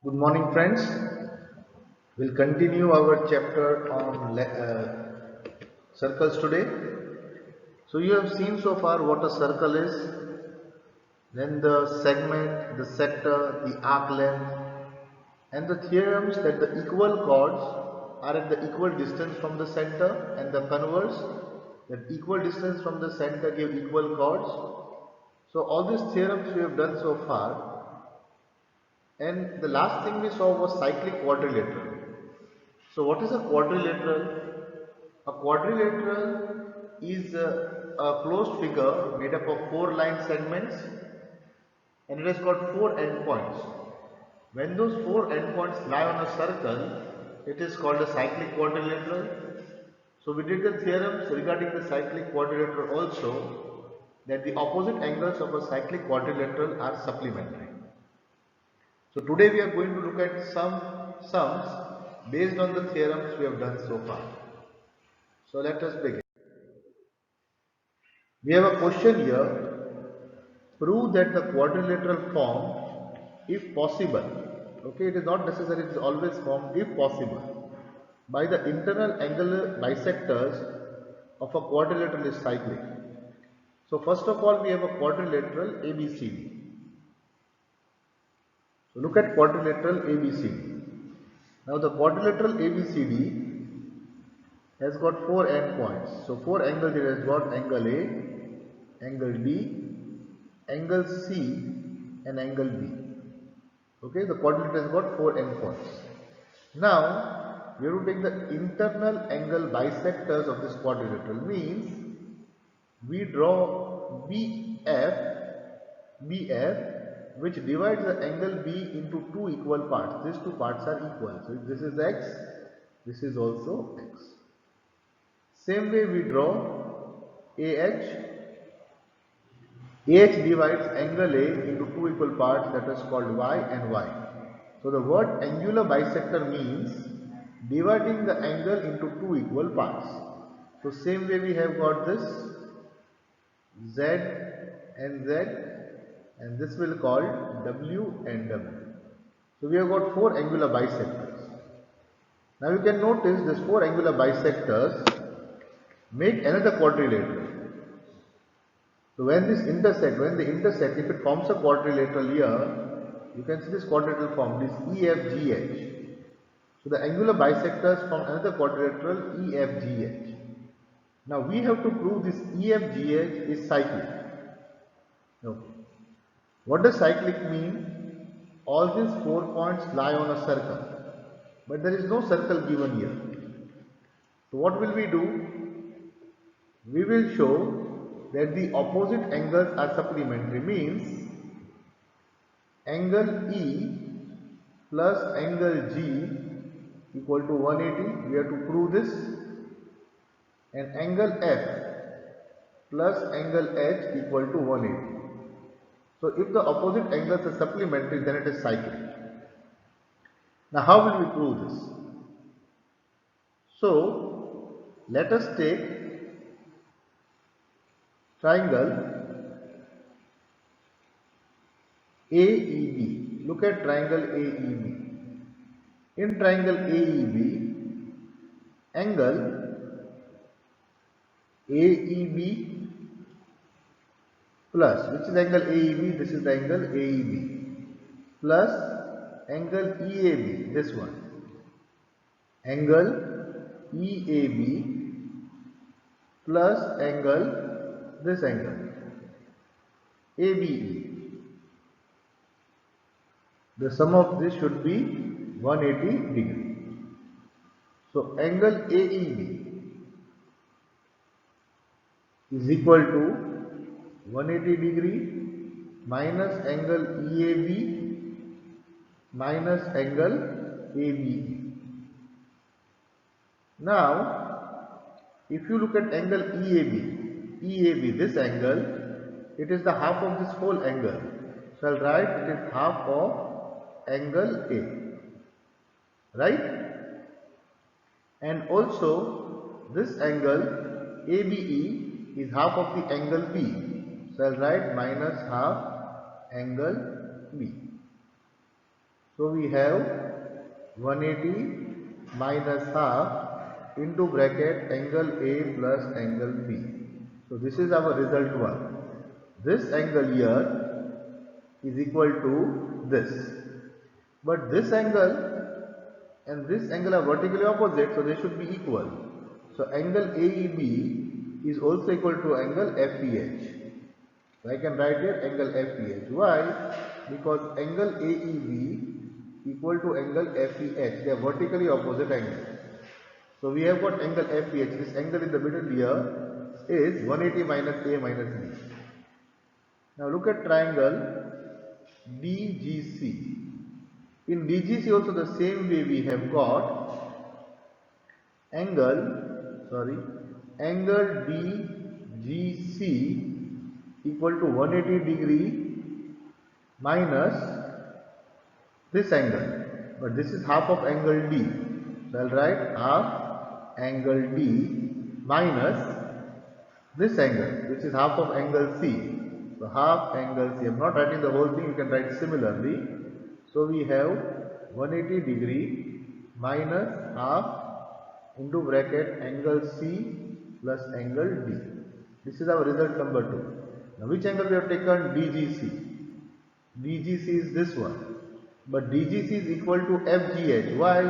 Good morning, friends. We'll continue our chapter on circles today. So, you have seen so far what a circle is, then the segment, the sector, the arc length, and the theorems that the equal chords are at the equal distance from the center, and the converse that equal distance from the center give equal chords. So, all these theorems we have done so far, and the last thing we saw was cyclic quadrilateral. So what is a quadrilateral? A quadrilateral is a closed figure made up of four line segments and it has got four endpoints. When those four endpoints lie on a circle, it is called a cyclic quadrilateral. So we did the theorems regarding the cyclic quadrilateral also, that the opposite angles of a cyclic quadrilateral are supplementary. So today we are going to look at some sums based on the theorems we have done so far. So let us begin. We have a question here. Prove that the quadrilateral form, if possible, okay, it is not necessary, it is always formed if possible, by the internal angular bisectors of a quadrilateral is cyclic. So first of all, we have a quadrilateral ABCD. So look at quadrilateral ABCD. Now the quadrilateral ABCD has got four endpoints. So four angles it has got: angle A, angle D, angle C and angle B. Okay, the quadrilateral has got four endpoints. Now we have to take the internal angle bisectors of this quadrilateral. Means we draw BF which divides the angle B into two equal parts. These two parts are equal. So if this is X, this is also X. Same way we draw AH. AH divides angle A into two equal parts, that is called Y and Y. So the word angular bisector means dividing the angle into two equal parts. So same way we have got this Z and Z, and this will call W and W. So we have got four angular bisectors. Now you can notice these four angular bisectors make another quadrilateral. So when they intersect, if it forms a quadrilateral here, you can see this quadrilateral form, this EFGH. So the angular bisectors form another quadrilateral EFGH. Now we have to prove this EFGH is cyclic. Okay. What does cyclic mean? All these 4 points lie on a circle, but there is no circle given here. So what will we do? We will show that the opposite angles are supplementary, means angle E plus angle G equal to 180. We have to prove this. And angle F plus angle H equal to 180. So if the opposite angles are supplementary, then it is cyclic. Now how will we prove this? So let us take triangle AEB. Look at triangle AEB. In triangle AEB, angle AEB plus, which is angle AEB? This is the angle AEB, plus angle EAB, this one, angle EAB plus angle, this angle ABE. The sum of this should be 180 degree. So angle AEB is equal to 180 degree minus angle EAB minus angle ABE. Now, if you look at angle EAB, this angle, it is the half of this whole angle. So I'll write it is half of angle A, right? And also this angle ABE is half of the angle B. So I'll write minus half angle B. So we have 180 minus half into bracket angle A plus angle B. So this is our result one. This angle here is equal to this. But this angle and this angle are vertically opposite, so they should be equal. So angle AEB is also equal to angle FEH. So I can write here angle FEH. Why? Because angle AEB equal to angle FEH. They are vertically opposite angles. So we have got angle FEH. This angle in the middle here is 180 minus A minus B. Now look at triangle DGC. In DGC also the same way we have got angle DGC equal to 180 degree minus this angle, but this is half of angle D. So I'll write half angle D minus this angle, which is half of angle C. So half angle C. I'm not writing the whole thing, you can write similarly. So we have 180 degree minus half into bracket angle C plus angle D. This is our result number 2. Now which angle we have taken? DGC. DGC is this one. But DGC is equal to FGH. Why?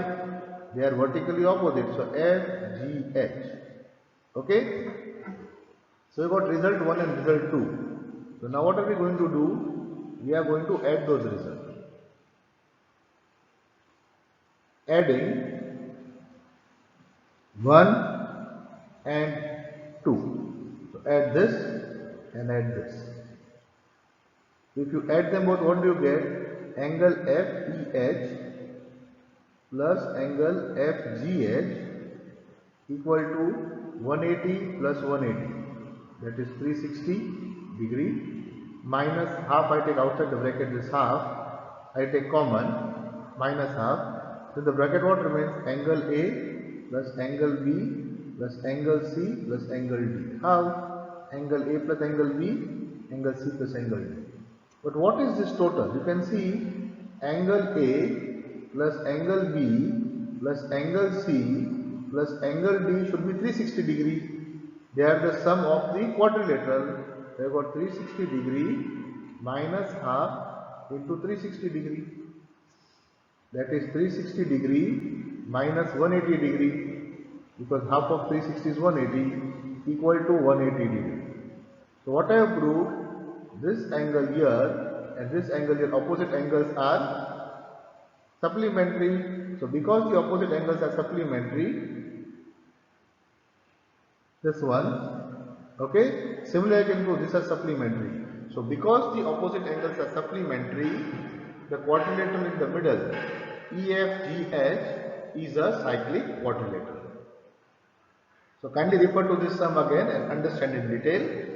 They are vertically opposite. So FGH. Okay? So we got result 1 and result 2. So now what are we going to do? We are going to add those results. Adding 1 and 2. So add this and add this. If you add them both, what do you get? Angle FEH plus angle FGH equal to 180 plus 180. That is 360 degree minus half. I take outside the bracket this half. I take common minus half. So the bracket what remains? Angle A plus angle B plus angle C plus angle D. How? Angle A plus angle B, angle C plus angle D. But what is this total? You can see angle A plus angle B plus angle C plus angle D should be 360 degree. They are the sum of the quadrilateral. They have got 360 degree minus half into 360 degree. That is 360 degree minus 180 degree, because half of 360 is 180 equal to 180 degree. So what I have proved, this angle here and this angle here, opposite angles are supplementary. So because the opposite angles are supplementary, this one, okay, similarly I can prove these are supplementary. So because the opposite angles are supplementary, the quadrilateral in the middle, EFGH, is a cyclic quadrilateral. So kindly refer to this sum again and understand in detail.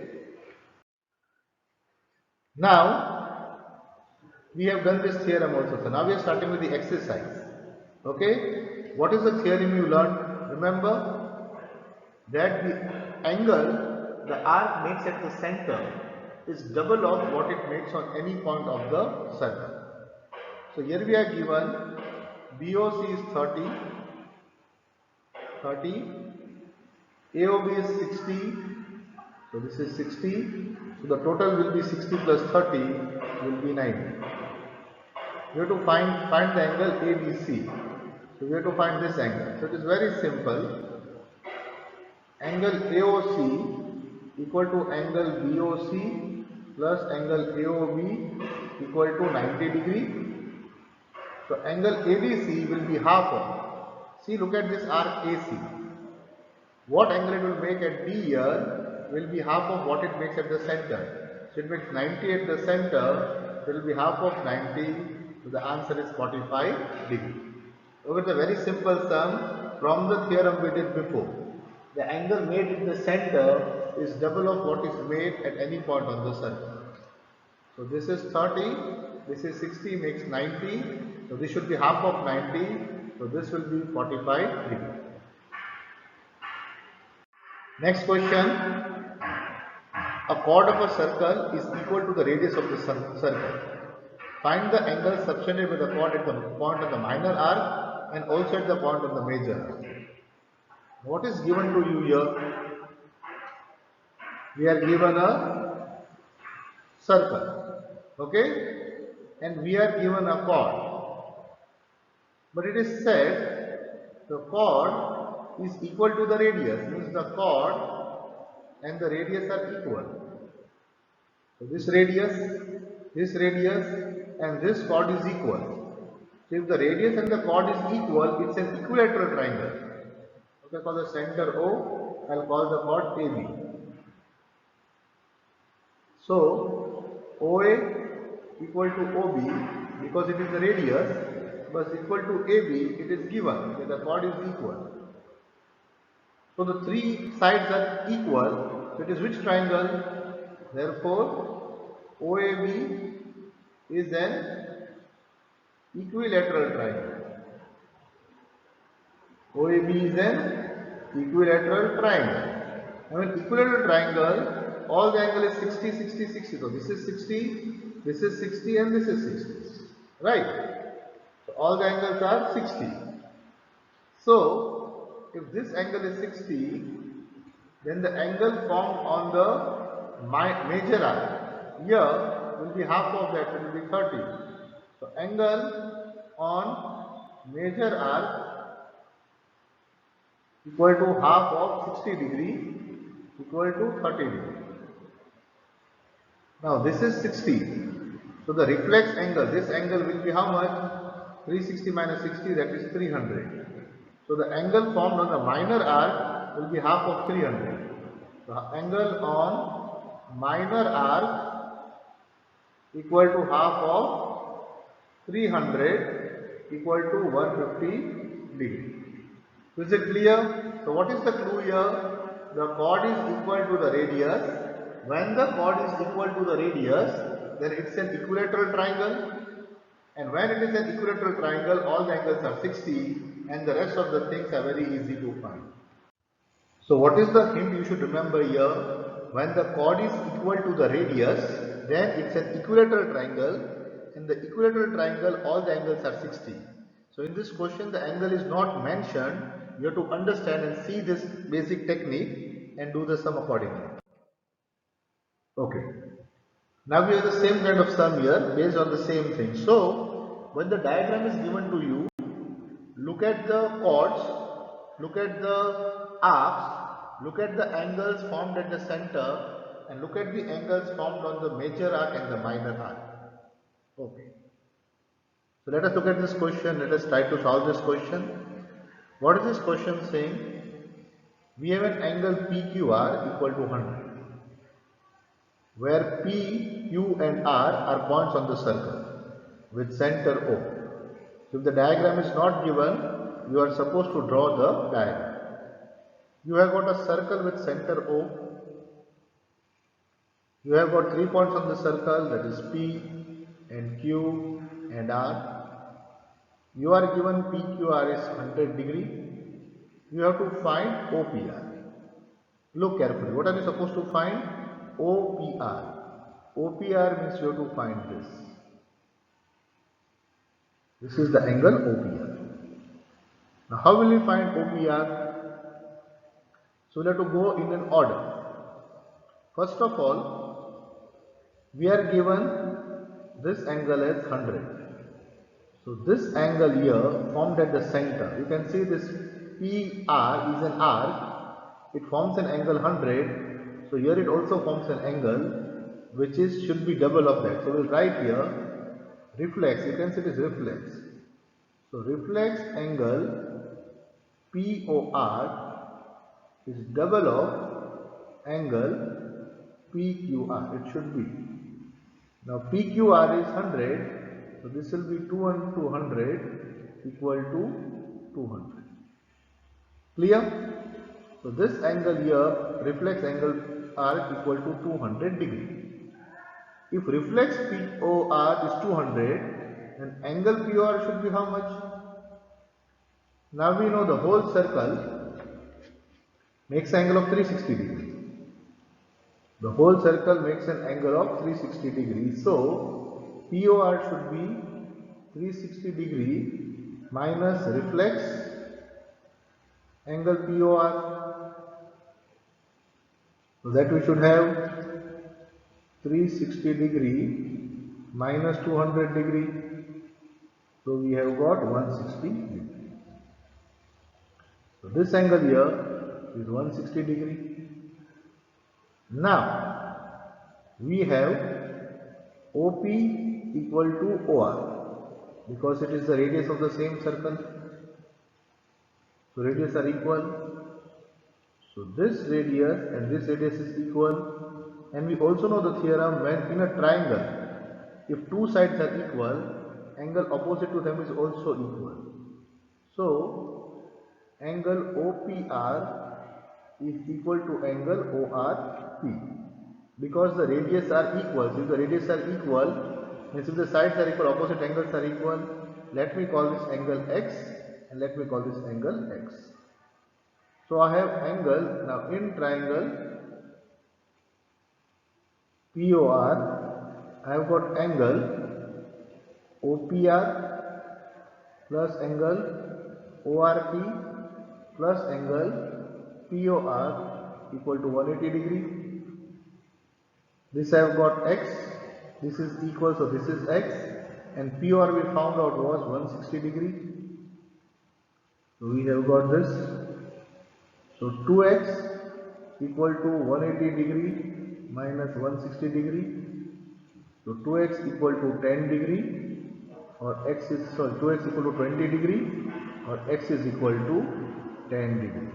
Now we have done this theorem also. So now we are starting with the exercise. Okay, what is the theorem you learned? Remember that the angle the arc makes at the center is double of what it makes on any point of the circle. So here we are given BOC is 30, AOB is 60, so this is 60, so the total will be 60 plus 30 will be 90. We have to find the angle ABC, so we have to find this angle. So it is very simple. Angle AOC equal to angle BOC plus angle AOB equal to 90 degree. So angle ABC will be half of, see, look at this arc AC. What angle it will make at D here will be half of what it makes at the center. So it makes 90 at the center, it will be half of 90, so the answer is 45 degree. Look at the very simple sum from the theorem we did before. The angle made in the center is double of what is made at any point on the circle. So this is 30, this is 60, makes 90, so this should be half of 90, so this will be 45 degree. Next question, a chord of a circle is equal to the radius of the circle. Find the angle subtended by the chord at the point of the minor arc and also at the point of the major arc. What is given to you here? We are given a circle, okay, and we are given a chord. But it is said the chord is equal to the radius, means the chord and the radius are equal. So this radius and this chord is equal. So if the radius and the chord is equal, it's an equilateral triangle. Okay, call the center O, I'll call the chord AB. So OA equal to OB, because it is the radius, but equal to AB, it is given that the chord is equal. So the three sides are equal, so it is which triangle? Therefore, OAB is an equilateral triangle. OAB is an equilateral triangle. Now in equilateral triangle, all the angle is 60, 60, 60. So this is 60, this is 60 and this is 60. Right? So all the angles are 60. So if this angle is 60, then the angle formed on the major arc here will be half of that, it will be 30. So angle on major arc equal to half of 60 degree equal to 30 degree. Now this is 60. So the reflex angle, this angle will be how much? 360 minus 60, that is 300. So the angle formed on the minor arc will be half of 300. The angle on minor arc equal to half of 300 equal to 150 degree. Is it clear? So what is the clue here? The chord is equal to the radius. When the chord is equal to the radius, then it's an equilateral triangle. And when it is an equilateral triangle, all the angles are 60 and the rest of the things are very easy to find. So what is the hint you should remember here? When the chord is equal to the radius, then it's an equilateral triangle. In the equilateral triangle, all the angles are 60. So in this question, the angle is not mentioned. You have to understand and see this basic technique and do the sum accordingly. Okay. Now we have the same kind of sum here based on the same thing. So when the diagram is given to you, look at the chords, look at the arcs, look at the angles formed at the center and look at the angles formed on the major arc and the minor arc. Okay. So let us look at this question. Let us try to solve this question. What is this question saying? We have an angle PQR equal to 100, where P, Q and R are points on the circle with center O. So if the diagram is not given, you are supposed to draw the diagram. You have got a circle with center O. You have got 3 points on the circle, that is P and Q and R. You are given PQR is 100 degree. You have to find OPR. Look carefully. What are you supposed to find? OPR. OPR means you have to find this. This is the angle OPR. Now how will we find OPR? So we have to go in an order. First of all, we are given this angle as 100. So this angle here formed at the center, you can see this PR is an arc, it forms an angle 100, so here it also forms an angle which should be double of that. So we will write here reflex, you can see this reflex. So reflex angle POR is double of angle PQR, it should be. Now PQR is 100. So this will be 2 and 200 equal to 200. Clear? So this angle here, reflex angle R equal to 200 degree. If reflex POR is 200, then angle POR should be how much? Now we know the whole circle makes an angle of 360 degree. The whole circle makes an angle of 360 degrees. So POR should be 360 degree minus reflex angle POR. So that we should have 360 degree minus 200 degree. So we have got 160 degree. So this angle here is 160 degree. Now we have OP equal to OR because it is the radius of the same circle. So radius are equal. So this radius and this radius is equal, and we also know the theorem when in a triangle, if two sides are equal, angle opposite to them is also equal. So angle OPR is equal to angle ORP because the radius are equal. So if the radius are equal, means if the sides are equal, opposite angles are equal. Let me call this angle X and let me call this angle X. So I have angle, now in triangle POR, I have got angle OPR plus angle ORP plus angle POR equal to 180 degree. This I have got X, this is equal, so this is X, and POR we found out was 160 degree. So we have got this. So 2x equal to 180 degree minus 160 degree. So 2x equal to 10 degree, or 2x equal to 20 degree, or x is equal to 10 degree.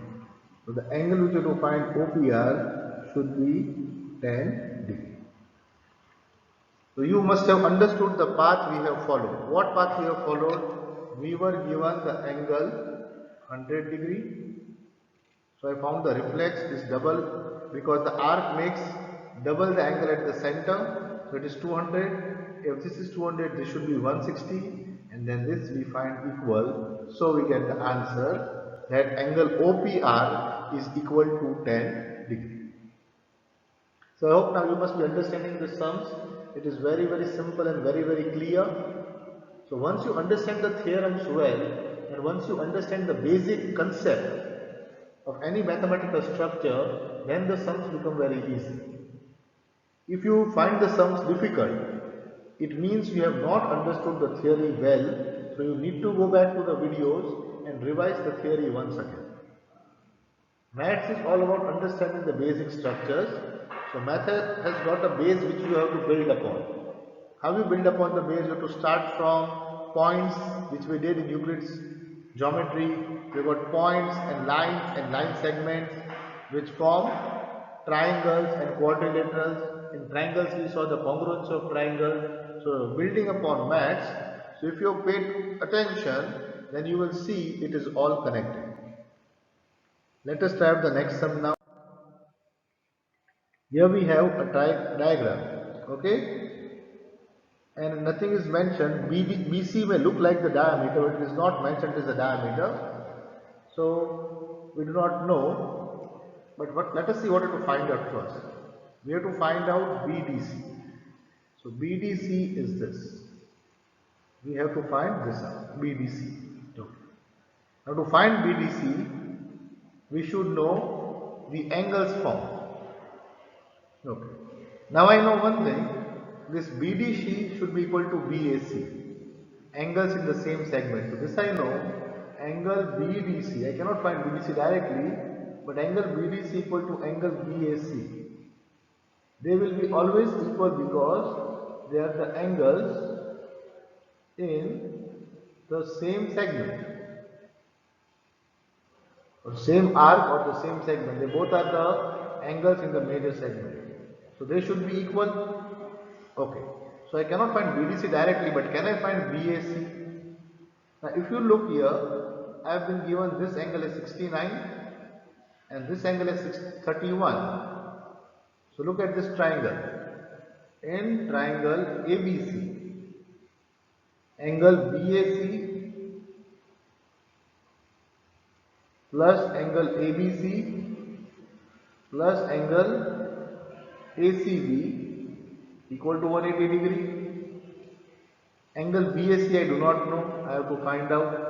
So the angle which you have to find OPR should be 10 degree. So you must have understood the path we have followed. What path we have followed? We were given the angle 100 degree. So I found the reflex is double because the arc makes double the angle at the center. So it is 200. If this is 200, this should be 160, and then this we find equal. So we get the answer that angle OPR is equal to 10 degree. So I hope now you must be understanding the sums. It is very simple and very clear. So once you understand the theorems well, and once you understand the basic concept of any mathematical structure, then the sums become very easy. If you find the sums difficult, it means you have not understood the theory well, so you need to go back to the videos and revise the theory once again. Maths is all about understanding the basic structures. So math has got a base which you have to build upon. How you build upon the base? You have to start from points, which we did in Euclid's geometry. We got points and line segments which form triangles and quadrilaterals. In triangles we saw the congruence of triangles. So building upon maths, so if you have paid attention, then you will see it is all connected. Let us try out the next sum now. Here we have a diagram, okay, and nothing is mentioned. BC may look like the diameter, but it is not mentioned as the diameter, so we do not know. But let us see what we have to find out first. We have to find out BDC. So BDC is this. We have to find this out, BDC. Okay. Now to find BDC, we should know the angles formed. Okay. Now I know one thing. This BDC should be equal to BAC. Angles in the same segment. So this I know. Angle BDC. I cannot find BDC directly, but angle BDC equal to angle BAC. They will be always equal because they are the angles in the same segment, or same arc or the same segment. They both are the angles in the major segment. So they should be equal. Okay. So I cannot find BDC directly, but can I find BAC? Now if you look here, I have been given this angle is 69 and this angle is 31. So look at this triangle. In triangle ABC, angle BAC plus angle ABC plus angle ACB equal to 180 degree. Angle BAC I do not know, I have to find out.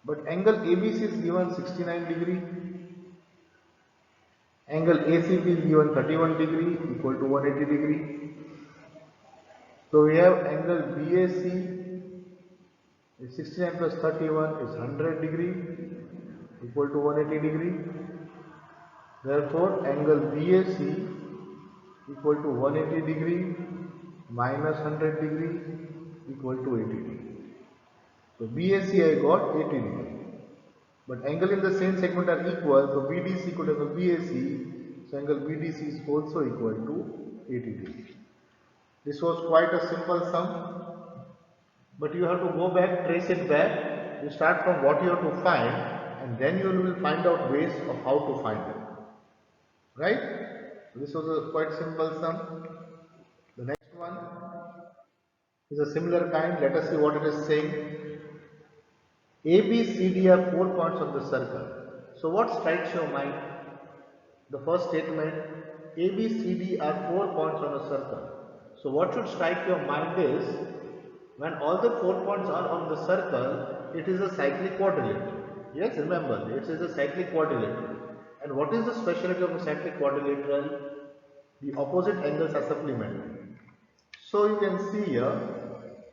But angle ABC is given 69 degree. Angle ACB is given 31 degree equal to 180 degree. So we have angle BAC is 69 plus 31 is 100 degree equal to 180 degree. Therefore, angle BAC equal to 180 degree minus 100 degree equal to 80 degree. So BAC I got 80 degree. But angle in the same segment are equal, so BDC equal to angle BAC, so angle BDC is also equal to 80 degree. This was quite a simple sum, but you have to go back, trace it back. You start from what you have to find, and then you will find out ways of how to find it. Right? So this was a quite simple sum. The next one is a similar kind. Let us see what it is saying. A, B, C, D are 4 points of the circle. So what strikes your mind? The first statement, A, B, C, D are 4 points on a circle. So what should strike your mind is, when all the 4 points are on the circle, it is a cyclic quadrilateral. Yes, remember, it is a cyclic quadrilateral. And what is the specialty of a cyclic quadrilateral? The opposite angles are supplementary. So you can see here,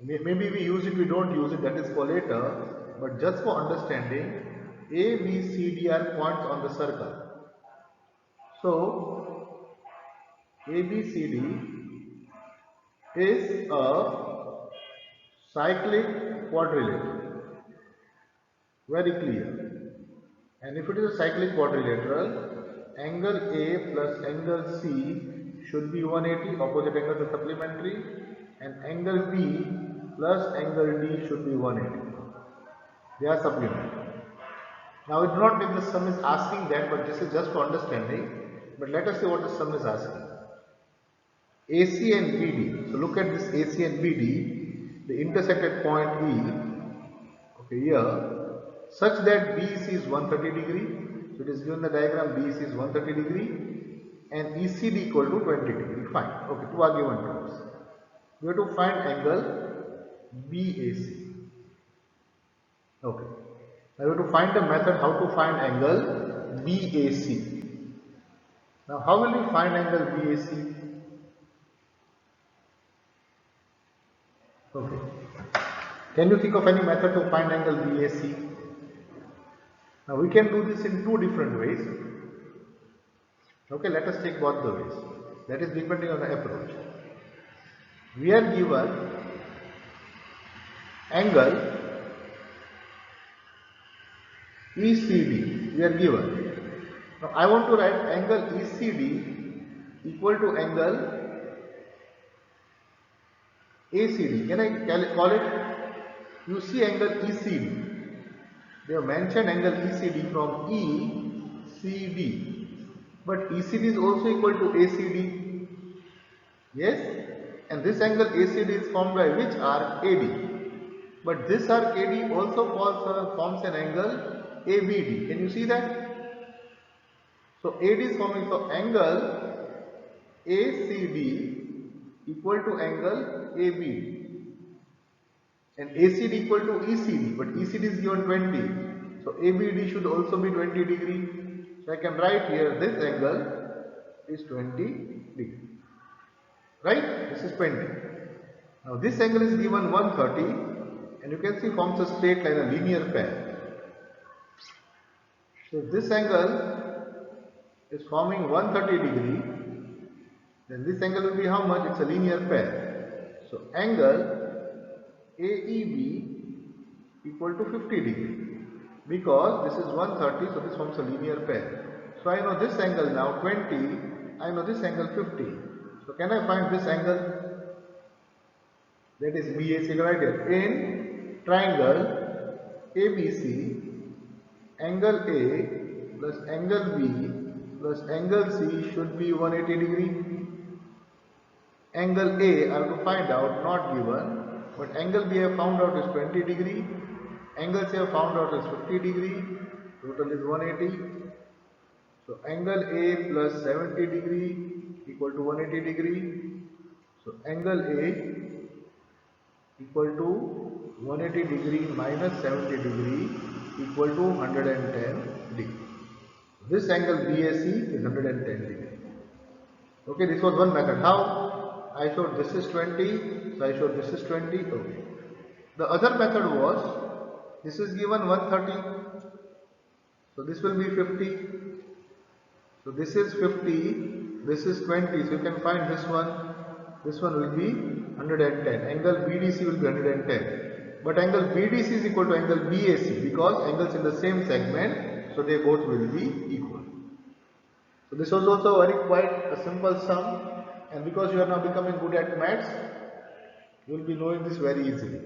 maybe we use it, we don't use it, that is for later, but just for understanding, A, B, C, D are points on the circle. So, ABCD is a cyclic quadrilateral, very clear. And if it is a cyclic quadrilateral, angle A plus angle C should be 180, opposite angles are supplementary, and angle B plus angle D should be 180. They are supplementary. Now, we do not think the sum is asking that, but this is just for understanding. But let us see what the sum is asking. AC and BD. So look at this AC and BD, the intersected point E, okay, here, such that BEC is 130 degree. So it is given the diagram BEC is 130 degree and ECD equal to 20 degree. Fine. Okay, two are given to us. We have to find angle BAC. Okay. Now we have to find the method how to find angle BAC. Now how will we find angle BAC? Okay. Can you think of any method to find angle BAC? Now we can do this in two different ways. Okay, let us take both the ways. That is depending on the approach. We are given angle ECD. We are given. Now I want to write angle ECD equal to angle ACD. Can I call it? You see angle ECD. They have mentioned angle ECD from ECD. But ECD is also equal to ACD. Yes? And this angle ACD is formed by which arc? AD. But this arc AD also forms an angle ABD. Can you see that? So AD is forming, so angle ACD equal to angle ABD. And ACD equal to ECD, but ECD is given 20. So ABD should also be 20 degree. So I can write here this angle is 20 degree. Right? This is 20. Now this angle is given 130 and you can see forms a straight line, a linear pair. So this angle is forming 130 degree. Then this angle will be how much? It's a linear pair. So angle AEB equal to 50 degree, because this is 130, so this forms a linear pair. So I know this angle now 20, I know this angle 50. So can I find this angle? That is BAC right here. In triangle ABC, angle A plus angle B plus angle C should be 180 degree. Angle A I have to find out, not given, but angle B I have found out is 20 degree, angle C I have found out is 50 degree, total is 180. So angle A plus 70 degree equal to 180 degree. So angle A equal to 180 degree minus 70 degree equal to 110 degree. This angle BAC is 110 degree. Okay, this was one method. How? I showed this is 20, so I showed this is 20. Okay. The other method was, this is given 130, so this will be 50. So this is 50, this is 20, so you can find this one will be 110. Angle BDC will be 110. But angle BDC is equal to angle BAC because angles in the same segment, so they both will be equal. So this was also quite a simple sum, and because you are now becoming good at maths, you will be knowing this very easily.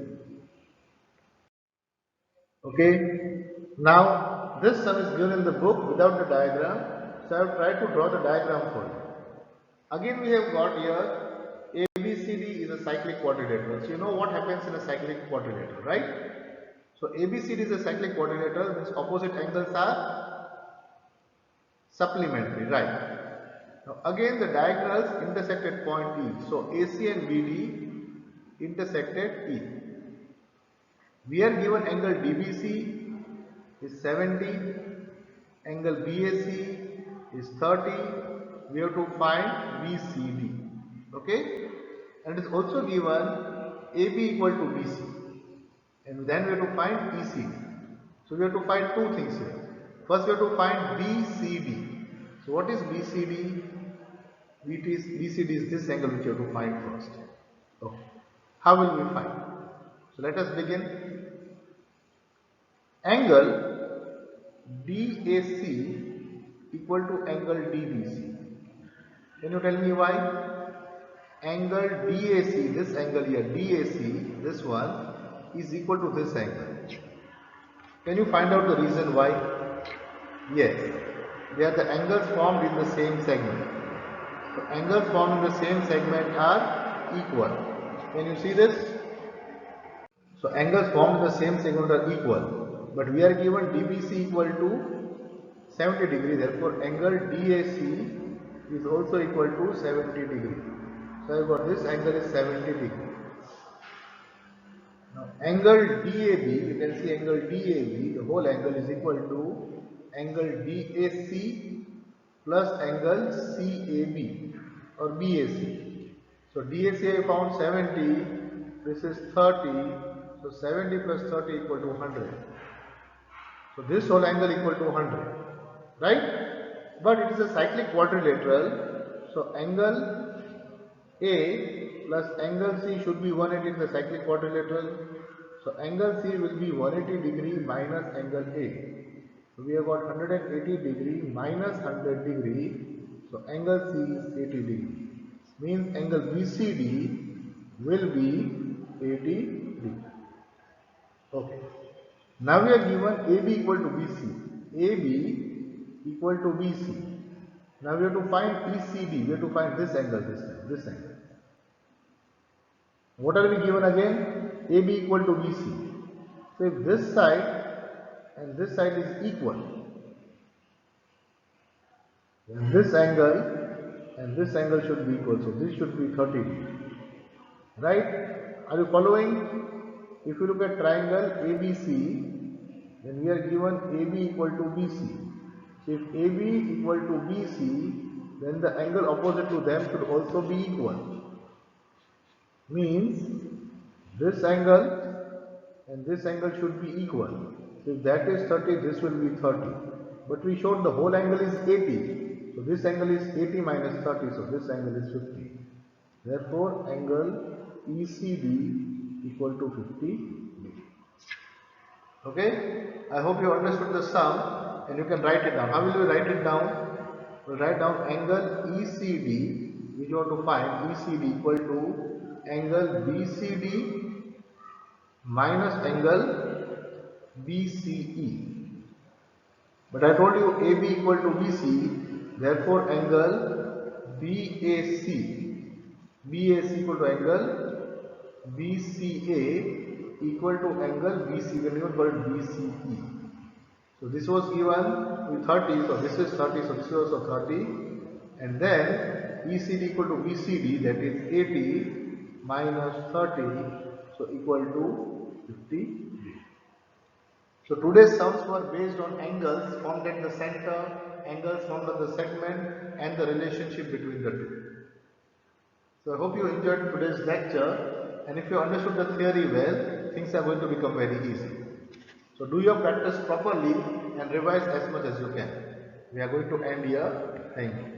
Okay, now this sum is given in the book without the diagram, so I have tried to draw the diagram for you. Again we have got here ABCD is a cyclic quadrilateral. So you know what happens in a cyclic quadrilateral, right? So ABCD is a cyclic quadrilateral, means opposite angles are supplementary, right? Now again the diagonals intersect at point E. So AC and BD intersect at E. We are given angle DBC is 70, angle BAC is 30, we have to find BCD, okay, and it is also given AB equal to BC, and then we have to find ECD. So we have to find two things here. First we have to find BCD. So what is BCD? BCD is this angle which you have to find first. Okay. How will we find? So let us begin. Angle DAC equal to angle DBC. Can you tell me why? Angle DAC, this angle here, DAC, this one is equal to this angle. Can you find out the reason why? Yes, they are the angles formed in the same segment. So angles formed in the same segment are equal. Can you see this? So angles formed in the same segment are equal, but we are given DBC equal to 70 degree, therefore angle DAC is also equal to 70 degree. So I have got this angle is 70 degree. Now angle DAB, you can see angle DAB, the whole angle is equal to angle DAC plus angle CAB or BAC. So DAC I found 70, this is 30, so 70 plus 30 equal to 100. So this whole angle equal to 100, right? But it is a cyclic quadrilateral, so angle A plus angle C should be 180 in the cyclic quadrilateral. So angle C will be 180 degree minus angle A. So we have got 180 degree minus 100 degree. So angle C is 80 degree. Means angle BCD will be 80 degree. Okay. Now we are given AB equal to BC. AB equal to BC. Now we have to find ECD. We have to find this angle this time. This angle. What are we given again? AB equal to BC. So if this side and this side is equal, then this angle and this angle should be equal. So this should be 30 degree. Right? Are you following? If you look at triangle ABC, then we are given AB equal to BC. So if AB equal to BC, then the angle opposite to them should also be equal. Means this angle and this angle should be equal. So if that is 30, this will be 30. But we showed the whole angle is 80. So this angle is 80 minus 30, so this angle is 50. Therefore, angle ECD equal to 50 degree. Okay? I hope you understood the sum and you can write it down. How will we write it down? We'll write down angle ECD, which you want to find, ECD equal to angle BCD minus angle BCE. But I told you AB equal to BC, therefore angle BAC equal to angle BCA equal to angle BC, when you got BCE. So this was given with 30, so this is 30, so this is also 30, and then ECD equal to BCD, that is 80 minus 30, So equal to 50 degree. So today's sums were based on angles formed at the center, angles formed on the segment, and the relationship between the two. So I hope you enjoyed today's lecture, and if you understood the theory well, things are going to become very easy. So do your practice properly and revise as much as you can. We are going to end here. Thank you.